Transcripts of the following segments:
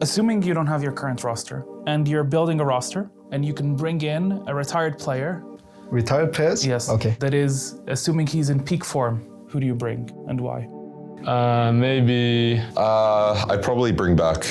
Assuming you don't have your current roster and you're building a roster and you can bring in a retired player. Retired players? Yes. Okay. That is, assuming he's in peak form, who do you bring and why? Maybe... I'd probably bring back...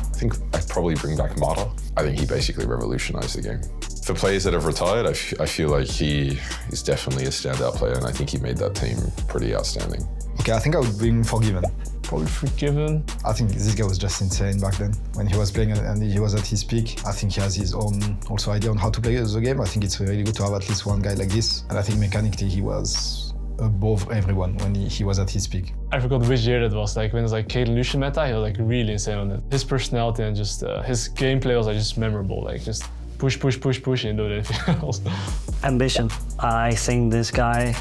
I think I'd probably bring back Mata. I think he basically revolutionized the game. For players that have retired, I feel like he's definitely a standout player, and I think he made that team pretty outstanding. Okay, I think I would bring Forgiven. Probably Forgiven. I think this guy was just insane back then. When he was playing and he was at his peak, I think he has his own also idea on how to play the game. I think it's really good to have at least one guy like this. And I think mechanically he was above everyone when he was at his peak. I forgot which year that was, like when it was like Caden Lucian meta, he was like really insane on it. His personality and just his gameplay was like just memorable, like just push, and do anything else. Ambition. I think this guy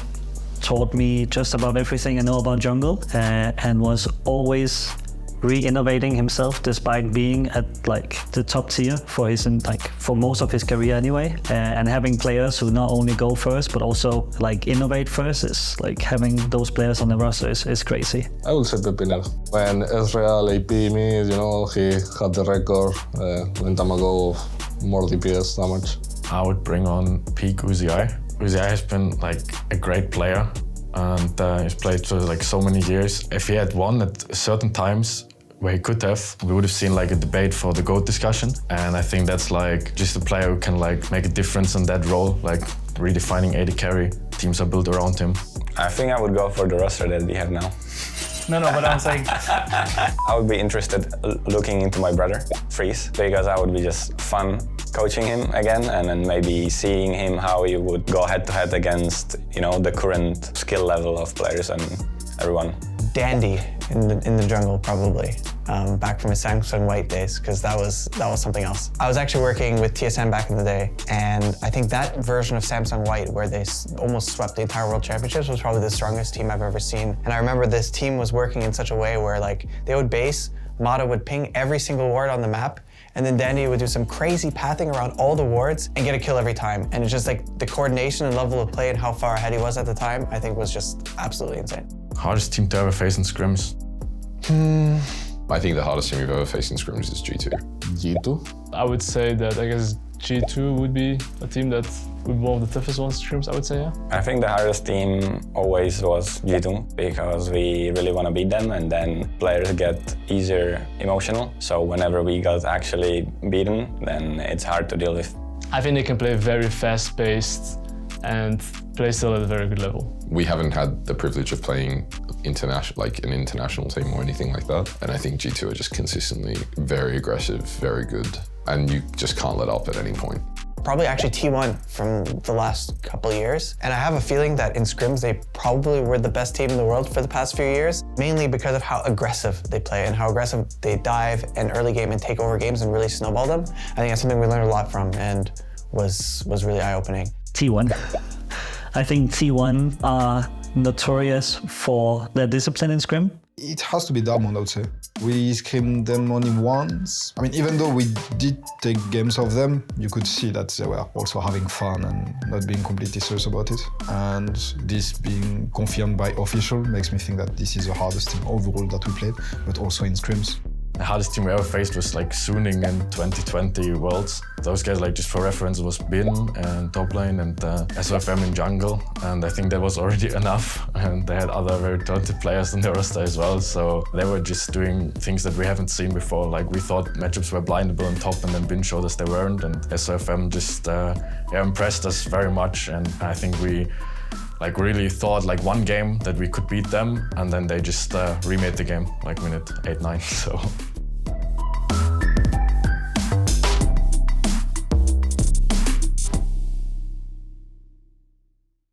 taught me just about everything I know about jungle and was always re-innovating himself despite being at like the top tier for his for most of his career anyway. And having players who not only go first but also like innovate first is like having those players on the roster is crazy. I would say Pepinel. When Ezreal AP me, you know, he had the record when time ago of more DPS damage. I would bring on peak UZI. UZI has been like a great player and he's played for like so many years. If he had won at certain times where he could have, we would have seen like a debate for the GOAT discussion. And I think that's like just a player who can like make a difference in that role, like redefining AD carry. Teams are built around him. I think I would go for the roster that we have now. No, but I'm saying... I would be interested looking into my brother, Freeze, because I would be just fun coaching him again and then maybe seeing him how he would go head-to-head against, you know, the current skill level of players and everyone. Dandy in the jungle, probably. Back from his Samsung White days, because that was something else. I was actually working with TSM back in the day, and I think that version of Samsung White, where they almost swept the entire World Championships, was probably the strongest team I've ever seen. And I remember this team was working in such a way where like they would base, Mata would ping every single ward on the map, and then Dandy would do some crazy pathing around all the wards and get a kill every time. And it's just like the coordination and level of play and how far ahead he was at the time, I think was just absolutely insane. Hardest team to ever face in scrims? I think the hardest team we've ever faced in scrims is G2. G2? I would say that I guess G2 would be a team that would be one of the toughest ones scrims, I would say, yeah. I think the hardest team always was G2 because we really want to beat them and then players get easier emotional. So whenever we got actually beaten, then it's hard to deal with. I think they can play very fast-paced and play still at a very good level. We haven't had the privilege of playing international, like an international team or anything like that. And I think G2 are just consistently very aggressive, very good. And you just can't let up at any point. Probably actually T1 from the last couple of years. And I have a feeling that in scrims, they probably were the best team in the world for the past few years, mainly because of how aggressive they play and how aggressive they dive in early game and take over games and really snowball them. I think that's something we learned a lot from and was really eye-opening. T1. I think T1 are notorious for their discipline in scrim. It has to be Diamond, I would say. We scrimmed them only once. I mean, even though we did take games of them, you could see that they were also having fun and not being completely serious about it. And this being confirmed by official makes me think that this is the hardest team overall that we played, but also in scrims. The hardest team we ever faced was like Suning in 2020 Worlds. Those guys, like just for reference, was Bin and top lane and SOFM in jungle. And I think that was already enough. And they had other very talented players in their roster as well. So they were just doing things that we haven't seen before. Like we thought matchups were blindable on top and then Bin showed us they weren't. And SOFM just impressed us very much. And I think we really thought like one game that we could beat them, and then they just remade the game like minute 8-9. So